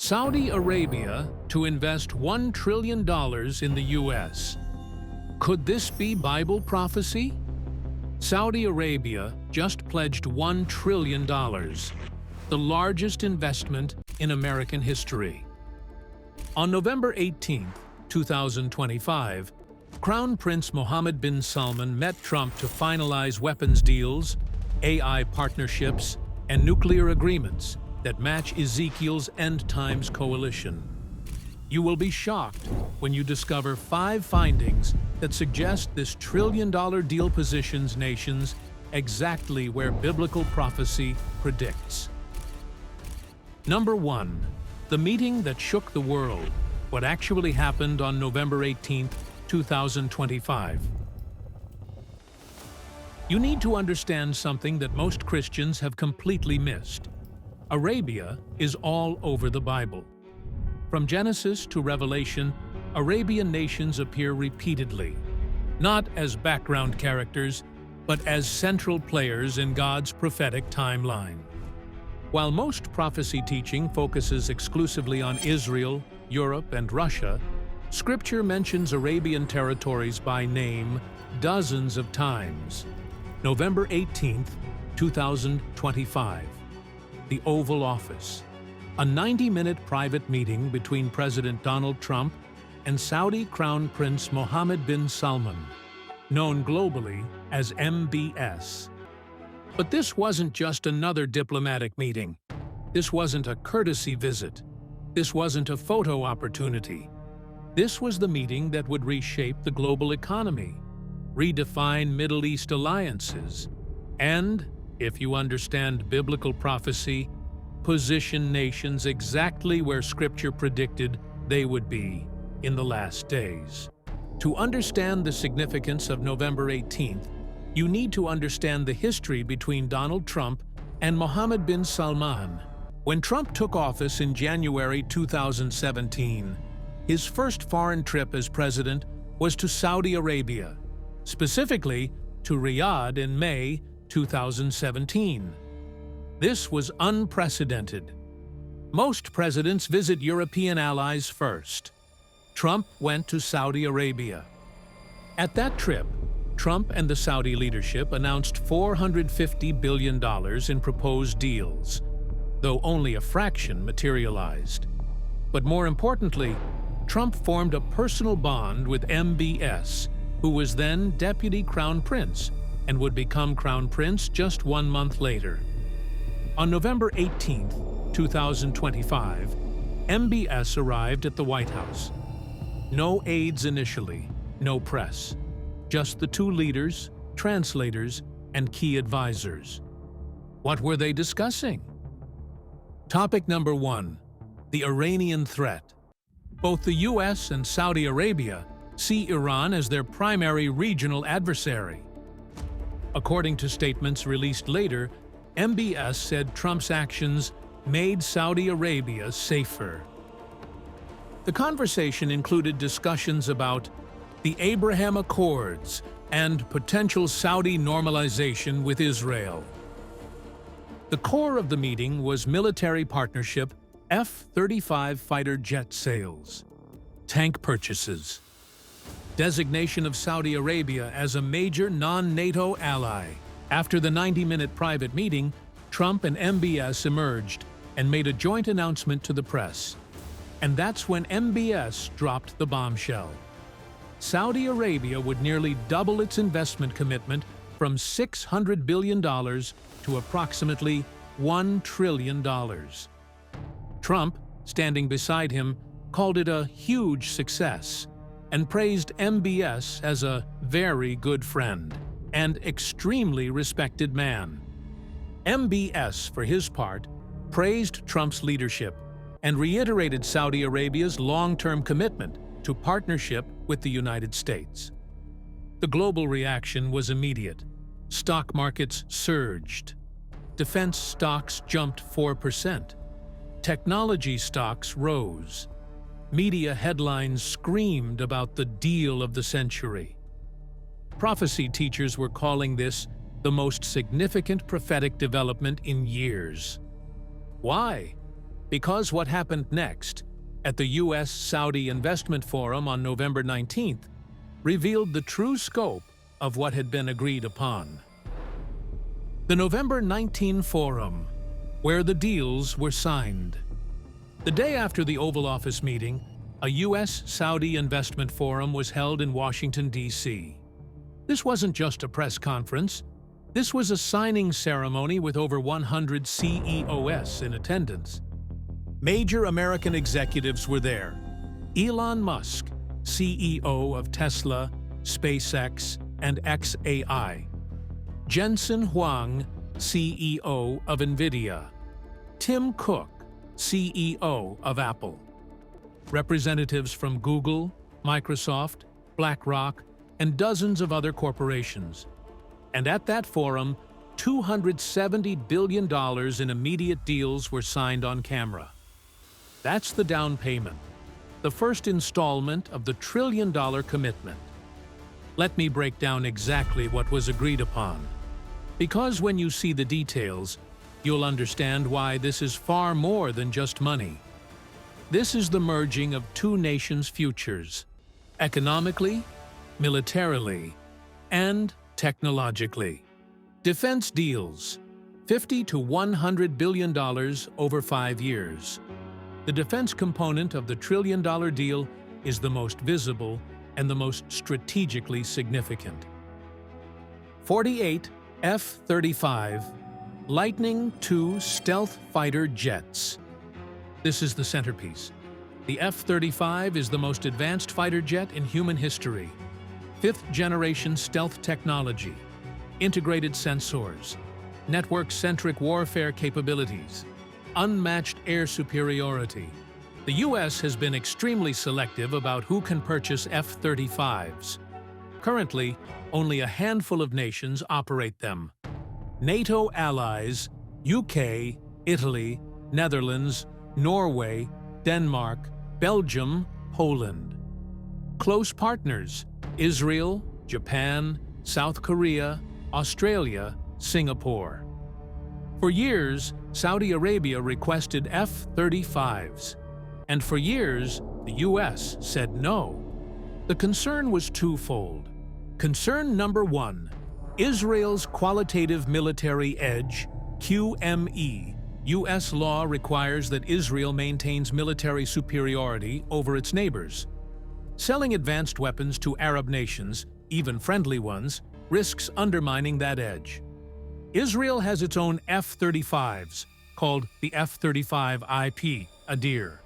Saudi Arabia to invest $1 trillion in the U.S. Could this be Bible prophecy? Saudi Arabia just pledged $1 trillion, the largest investment in American history. On November 18, 2025, Crown Prince Mohammed bin Salman met Trump to finalize weapons deals, AI partnerships, and nuclear agreements that match Ezekiel's end times coalition. You will be shocked when you discover 5 findings that suggest this trillion-dollar deal positions nations exactly where biblical prophecy predicts. Number 1. The meeting that shook the world. What actually happened on November 18, 2025. You need to understand something that most Christians have completely missed. Arabia is all over the Bible. From Genesis to Revelation, Arabian nations appear repeatedly, not as background characters, but as central players in God's prophetic timeline. While most prophecy teaching focuses exclusively on Israel, Europe, and Russia, Scripture mentions Arabian territories by name dozens of times. November 18, 2025. The Oval Office. A 90-minute private meeting between President Donald Trump and Saudi Crown Prince Mohammed bin Salman, known globally as MBS. But this wasn't just another diplomatic meeting. This wasn't a courtesy visit. This wasn't a photo opportunity. This was the meeting that would reshape the global economy, redefine Middle East alliances, and, if you understand biblical prophecy, position nations exactly where Scripture predicted they would be in the last days. To understand the significance of November 18th, you need to understand the history between Donald Trump and Mohammed bin Salman. When Trump took office in January 2017, his first foreign trip as president was to Saudi Arabia, specifically to Riyadh in May 2017. This was unprecedented. Most presidents visit European allies first. Trump went to Saudi Arabia. At that trip, Trump and the Saudi leadership announced $450 billion in proposed deals, though only a fraction materialized. But more importantly, Trump formed a personal bond with MBS, who was then Deputy Crown Prince and would become Crown Prince just 1 month later. On November 18, 2025, MBS arrived at the White House. No aides initially, no press. Just the 2 leaders, translators, and key advisors. What were they discussing? Topic number 1. The Iranian threat. Both the U.S. and Saudi Arabia see Iran as their primary regional adversary. According to statements released later, MBS said Trump's actions made Saudi Arabia safer. The conversation included discussions about the Abraham Accords and potential Saudi normalization with Israel. The core of the meeting was military partnership, F-35 fighter jet sales, tank purchases, designation of Saudi Arabia as a major non-NATO ally. After the 90-minute private meeting, Trump and MBS emerged and made a joint announcement to the press. And that's when MBS dropped the bombshell. Saudi Arabia would nearly double its investment commitment from $600 billion to approximately $1 trillion. Trump, standing beside him, called it a huge success and praised MBS as a very good friend and extremely respected man. MBS, for his part, praised Trump's leadership and reiterated Saudi Arabia's long-term commitment to partnership with the United States. The global reaction was immediate. Stock markets surged. Defense stocks jumped 4%. Technology stocks rose. Media headlines screamed about the deal of the century. Prophecy teachers were calling this the most significant prophetic development in years. Why? Because what happened next, at the U.S.-Saudi Investment Forum on November 19th, revealed the true scope of what had been agreed upon. The November 19 Forum, where the deals were signed. The day after the Oval Office meeting, a U.S.-Saudi Investment Forum was held in Washington, D.C. This wasn't just a press conference. This was a signing ceremony with over 100 CEOs in attendance. Major American executives were there. Elon Musk, CEO of Tesla, SpaceX, and XAI. Jensen Huang, CEO of NVIDIA. Tim Cook, CEO of Apple. Representatives from Google, Microsoft, BlackRock, and dozens of other corporations. And at that forum, $270 billion in immediate deals were signed on camera. That's the down payment, the first installment of the trillion-dollar commitment. Let me break down exactly what was agreed upon. Because when you see the details, you'll understand why this is far more than just money. This is the merging of two nations' futures, economically, militarily, and technologically. Defense deals, $50 to $100 billion over 5 years. The defense component of the trillion-dollar deal is the most visible and the most strategically significant. 48 F-35 Lightning II stealth fighter jets. This is the centerpiece. The F-35 is the most advanced fighter jet in human history. 5th-generation stealth technology, integrated sensors, network-centric warfare capabilities, unmatched air superiority. The U.S. has been extremely selective about who can purchase F-35s. Currently, only a handful of nations operate them. NATO allies, UK, Italy, Netherlands, Norway, Denmark, Belgium, Poland. Close partners, Israel, Japan, South Korea, Australia, Singapore. For years, Saudi Arabia requested F-35s, and for years, the U.S. said no. The concern was twofold. Concern number one, Israel's qualitative military edge, QME. U.S. law requires that Israel maintains military superiority over its neighbors. Selling advanced weapons to Arab nations, even friendly ones, risks undermining that edge. Israel has its own F-35s, called the F-35IP, Adir.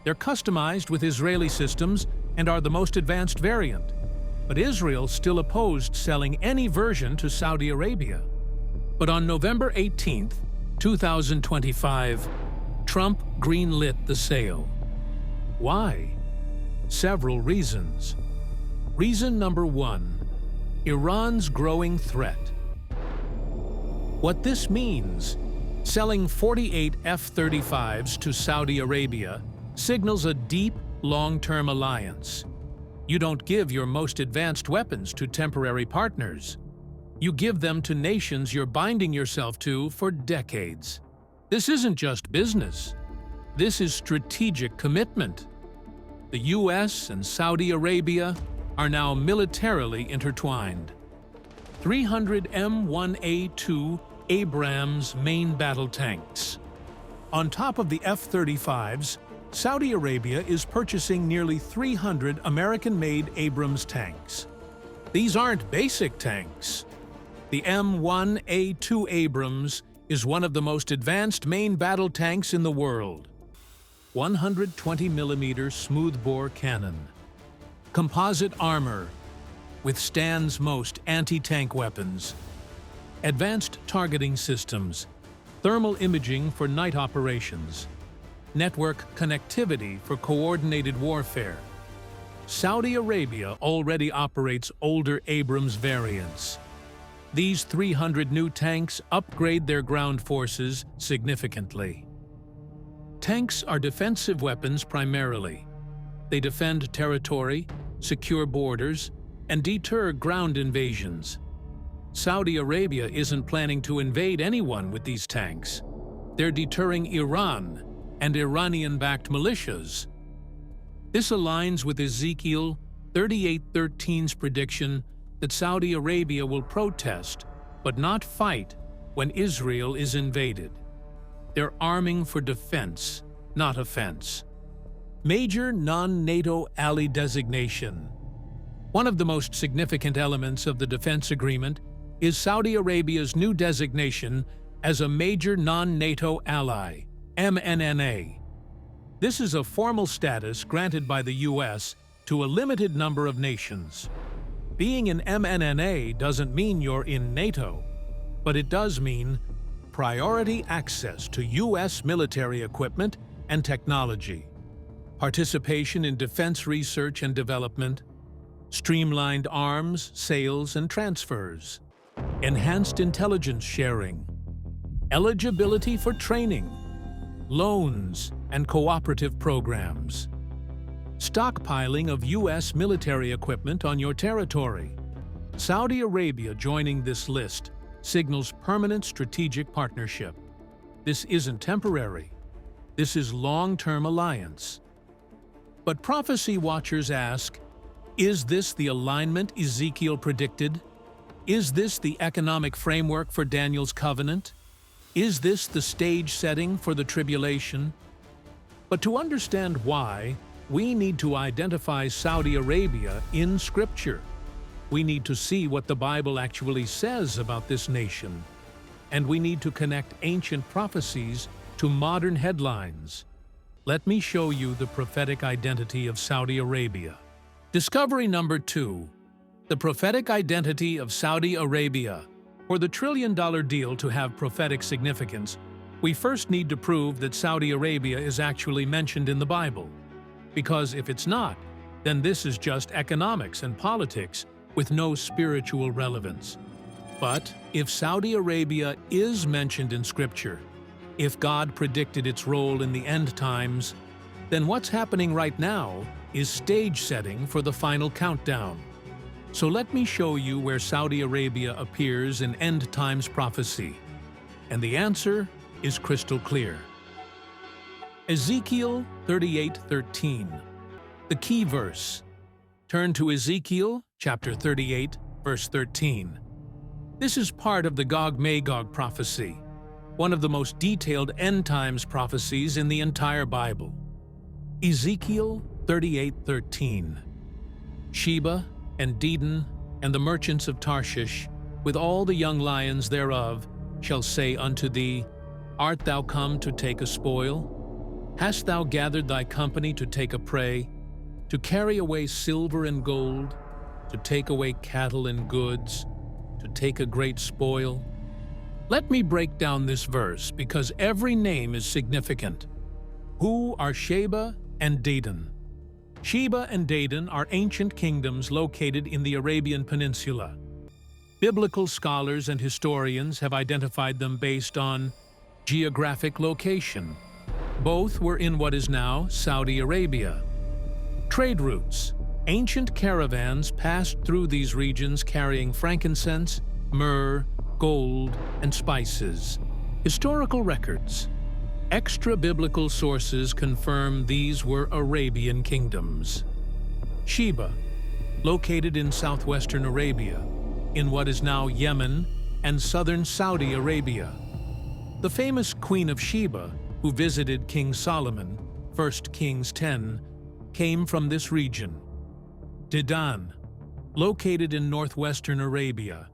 They're customized with Israeli systems and are the most advanced variant. But Israel still opposed selling any version to Saudi Arabia. But on November 18, 2025, Trump greenlit the sale. Why? Several reasons. Reason number one, Iran's growing threat. What this means, selling 48 F-35s to Saudi Arabia signals a deep, long-term alliance. You don't give your most advanced weapons to temporary partners. You give them to nations you're binding yourself to for decades. This isn't just business. This is strategic commitment. The U.S. and Saudi Arabia are now militarily intertwined. 300 M1A2 Abrams main battle tanks. On top of the F-35s, Saudi Arabia is purchasing nearly 300 American-made Abrams tanks. These aren't basic tanks. The M1A2 Abrams is one of the most advanced main battle tanks in the world. 120mm smoothbore cannon. Composite armor. Withstands most anti-tank weapons. Advanced targeting systems. Thermal imaging for night operations. Network connectivity for coordinated warfare. Saudi Arabia already operates older Abrams variants. These 300 new tanks upgrade their ground forces significantly. Tanks are defensive weapons primarily. They defend territory, secure borders, and deter ground invasions. Saudi Arabia isn't planning to invade anyone with these tanks. They're deterring Iran and Iranian-backed militias. This aligns with Ezekiel 38:13's prediction that Saudi Arabia will protest but not fight when Israel is invaded. They're arming for defense, not offense. Major non-NATO ally designation. One of the most significant elements of the defense agreement is Saudi Arabia's new designation as a major non-NATO ally, MNNA. This is a formal status granted by the U.S. to a limited number of nations. Being in MNNA doesn't mean you're in NATO, but it does mean priority access to U.S. military equipment and technology, participation in defense research and development, streamlined arms, sales, and transfers, enhanced intelligence sharing, eligibility for training, loans, and cooperative programs, stockpiling of U.S. military equipment on your territory. Saudi Arabia joining this list signals permanent strategic partnership. This isn't temporary. This is long-term alliance. But prophecy watchers ask, is this the alignment Ezekiel predicted? Is this the economic framework for Daniel's covenant? Is this the stage setting for the tribulation? But to understand why, we need to identify Saudi Arabia in Scripture. We need to see what the Bible actually says about this nation. And we need to connect ancient prophecies to modern headlines. Let me show you the prophetic identity of Saudi Arabia. Discovery number 2. The prophetic identity of Saudi Arabia. For the trillion-dollar deal to have prophetic significance, we first need to prove that Saudi Arabia is actually mentioned in the Bible. Because if it's not, then this is just economics and politics with no spiritual relevance. But if Saudi Arabia is mentioned in Scripture, if God predicted its role in the end times, then what's happening right now is stage setting for the final countdown. So let me show you where Saudi Arabia appears in end times prophecy. And the answer is crystal clear. Ezekiel 38:13, the key verse. Turn to Ezekiel chapter 38, verse 13. This is part of the Gog-Magog prophecy, one of the most detailed end times prophecies in the entire Bible. Ezekiel 38:13. Sheba and Dedan and the merchants of Tarshish, with all the young lions thereof, shall say unto thee, Art thou come to take a spoil? Hast thou gathered thy company to take a prey, to carry away silver and gold, to take away cattle and goods, to take a great spoil? Let me break down this verse because every name is significant. Who are Sheba and Dedan? Sheba and Dedan are ancient kingdoms located in the Arabian Peninsula. Biblical scholars and historians have identified them based on geographic location. Both were in what is now Saudi Arabia. Trade routes. Ancient caravans passed through these regions carrying frankincense, myrrh, gold, and spices. Historical records. Extra-biblical sources confirm these were Arabian kingdoms. Sheba, located in southwestern Arabia, in what is now Yemen and southern Saudi Arabia. The famous Queen of Sheba, who visited King Solomon, 1 Kings 10, came from this region. Dedan, located in northwestern Arabia,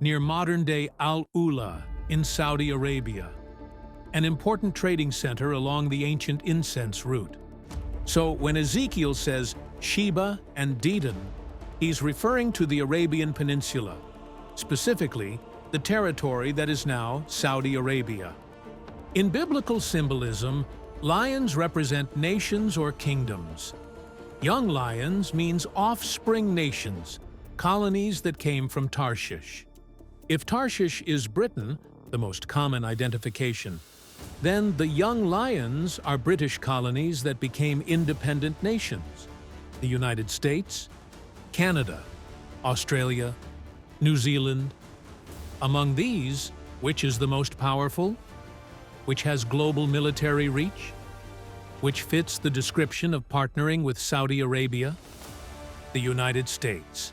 near modern-day Al-Ula in Saudi Arabia, an important trading center along the ancient incense route. So when Ezekiel says Sheba and Dedan, he's referring to the Arabian Peninsula, specifically the territory that is now Saudi Arabia. In biblical symbolism, lions represent nations or kingdoms. Young lions means offspring nations, colonies that came from Tarshish. If Tarshish is Britain, the most common identification, then the young lions are British colonies that became independent nations. The United States, Canada, Australia, New Zealand. Among these, which is the most powerful? Which has global military reach? Which fits the description of partnering with Saudi Arabia? The United States.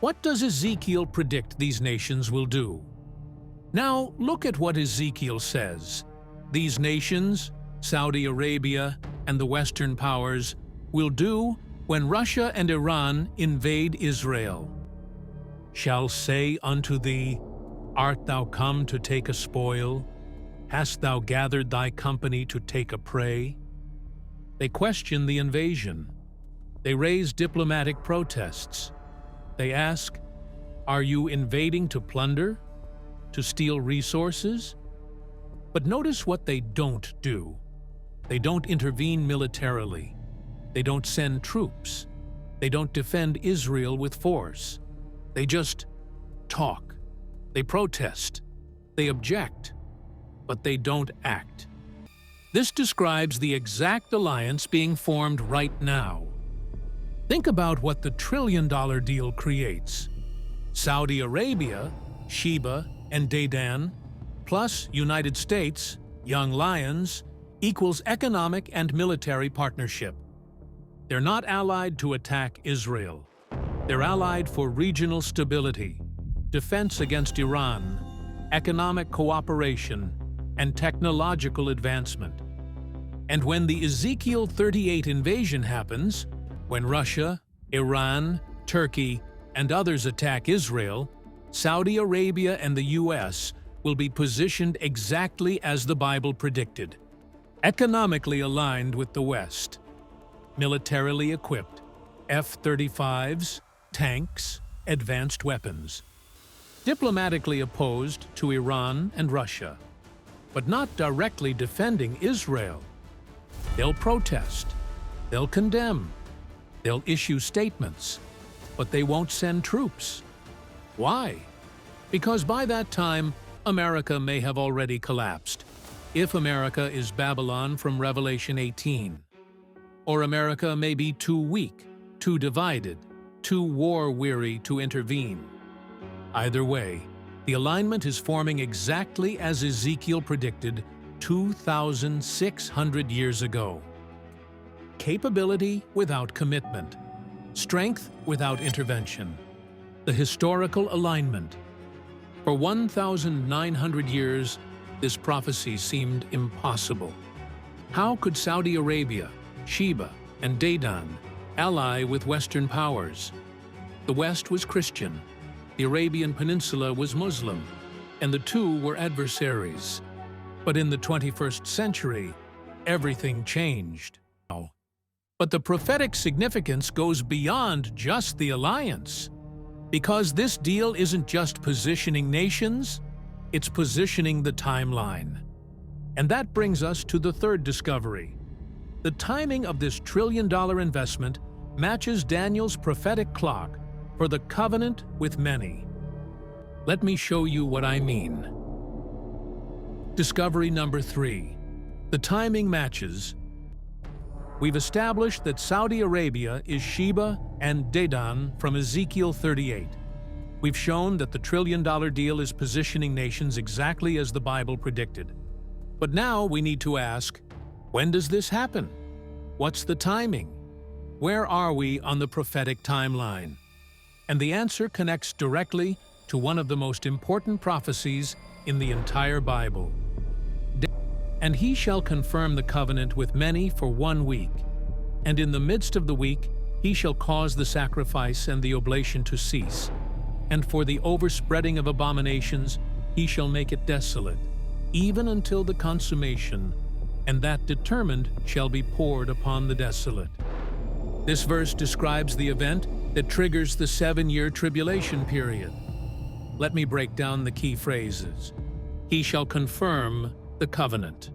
What does Ezekiel predict these nations will do? Now, look at what Ezekiel says. These nations, Saudi Arabia and the Western powers, will do when Russia and Iran invade Israel. Shall say unto thee, Art thou come to take a spoil? Hast thou gathered thy company to take a prey? They question the invasion. They raise diplomatic protests. They ask, Are you invading to plunder? To steal resources? But notice what they don't do. They don't intervene militarily. They don't send troops. They don't defend Israel with force. They just talk. They protest. They object. But they don't act. This describes the exact alliance being formed right now. Think about what the trillion-dollar deal creates. Saudi Arabia, Sheba and Dedan, plus United States, young lions, equals economic and military partnership. They're not allied to attack Israel. They're allied for regional stability, defense against Iran, economic cooperation, and technological advancement. And when the Ezekiel 38 invasion happens, when Russia, Iran, Turkey, and others attack Israel, Saudi Arabia and the U.S. will be positioned exactly as the Bible predicted, economically aligned with the West, militarily equipped, F-35s, tanks, advanced weapons, diplomatically opposed to Iran and Russia, but not directly defending Israel. They'll protest, they'll condemn, they'll issue statements, but they won't send troops. Why? Because by that time, America may have already collapsed, if America is Babylon from Revelation 18. Or America may be too weak, too divided, too war-weary to intervene. Either way, the alignment is forming exactly as Ezekiel predicted 2,600 years ago. Capability without commitment. Strength without intervention. The historical alignment. For 1,900 years, this prophecy seemed impossible. How could Saudi Arabia, Sheba, and Dedan ally with Western powers? The West was Christian, the Arabian Peninsula was Muslim, and the two were adversaries. But in the 21st century, everything changed. But the prophetic significance goes beyond just the alliance. Because this deal isn't just positioning nations, it's positioning the timeline. And that brings us to the third discovery. The timing of this trillion-dollar investment matches Daniel's prophetic clock for the covenant with many. Let me show you what I mean. Discovery number 3. The timing matches. We've established that Saudi Arabia is Sheba and Dedan from Ezekiel 38. We've shown that the trillion-dollar deal is positioning nations exactly as the Bible predicted. But now we need to ask, when does this happen? What's the timing? Where are we on the prophetic timeline? And the answer connects directly to one of the most important prophecies in the entire Bible. And he shall confirm the covenant with many for 1 week. And in the midst of the week, he shall cause the sacrifice and the oblation to cease. And for the overspreading of abominations, he shall make it desolate, even until the consummation, and that determined shall be poured upon the desolate. This verse describes the event that triggers the 7-year tribulation period. Let me break down the key phrases. He shall confirm the covenant.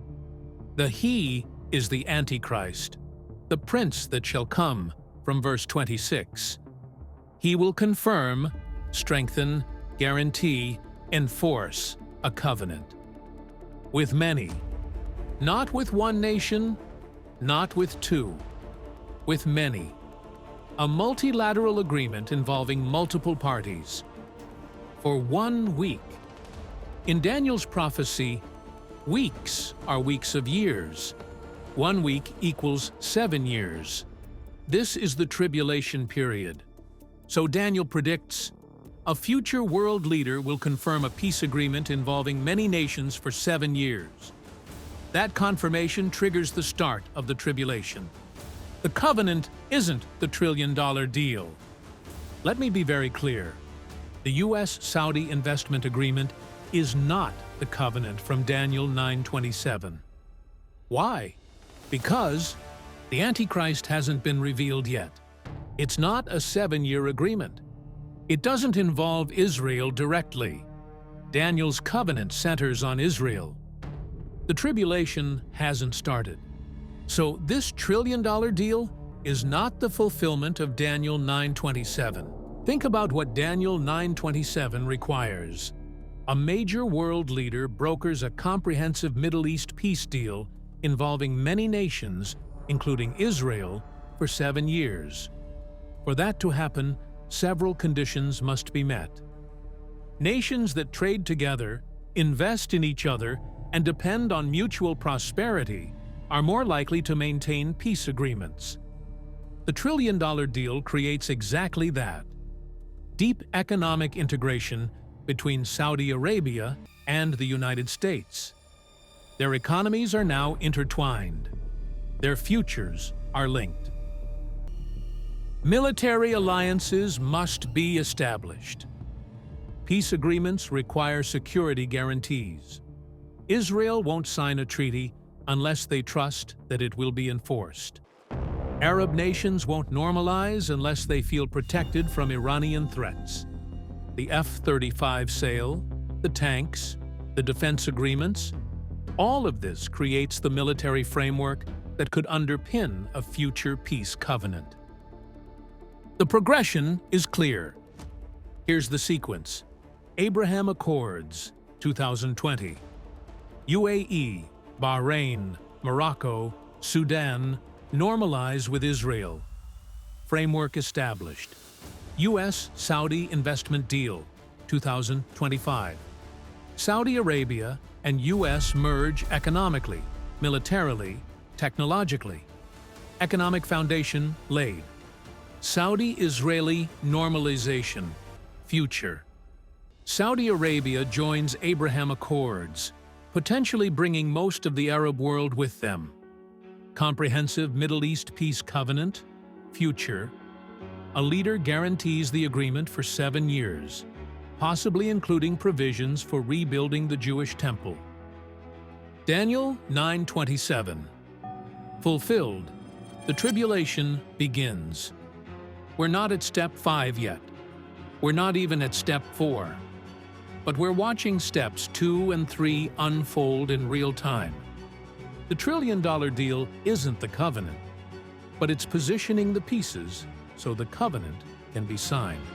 The he is the Antichrist, the prince that shall come, from verse 26. He will confirm, strengthen, guarantee, enforce a covenant. With many. Not with one nation, not with two. With many. A multilateral agreement involving multiple parties. For 1 week. In Daniel's prophecy, weeks are weeks of years. 1 week equals 7 years. This is the tribulation period. So Daniel predicts, a future world leader will confirm a peace agreement involving many nations for 7 years. That confirmation triggers the start of the tribulation. The covenant isn't the trillion-dollar deal. Let me be very clear. The U.S.-Saudi investment agreement is not the covenant from Daniel 9:27. Why? Because the Antichrist hasn't been revealed yet. It's not a 7-year agreement. It doesn't involve Israel directly. Daniel's covenant centers on Israel. The tribulation hasn't started. So this trillion-dollar deal is not the fulfillment of Daniel 9:27. Think about what Daniel 9:27 requires. A major world leader brokers a comprehensive Middle East peace deal involving many nations, including Israel, for 7 years. For that to happen, several conditions must be met. Nations that trade together, invest in each other, and depend on mutual prosperity are more likely to maintain peace agreements. The trillion-dollar deal creates exactly that. Deep economic integration between Saudi Arabia and the United States. Their economies are now intertwined. Their futures are linked. Military alliances must be established. Peace agreements require security guarantees. Israel won't sign a treaty unless they trust that it will be enforced. Arab nations won't normalize unless they feel protected from Iranian threats. The F-35 sale, the tanks, the defense agreements, all of this creates the military framework that could underpin a future peace covenant. The progression is clear. Here's the sequence. Abraham Accords, 2020. UAE, Bahrain, Morocco, Sudan normalize with Israel. Framework established. U.S.-Saudi investment deal, 2025. Saudi Arabia and U.S. merge economically, militarily, technologically. Economic foundation laid. Saudi-Israeli normalization, future. Saudi Arabia joins Abraham Accords, potentially bringing most of the Arab world with them. Comprehensive Middle East peace covenant, future. A leader guarantees the agreement for 7 years, possibly including provisions for rebuilding the Jewish temple. Daniel 9:27. Fulfilled. The tribulation begins. We're not at step 5 yet. We're not even at step 4. But we're watching steps 2 and 3 unfold in real time. The trillion-dollar deal isn't the covenant, but it's positioning the pieces so the covenant can be signed.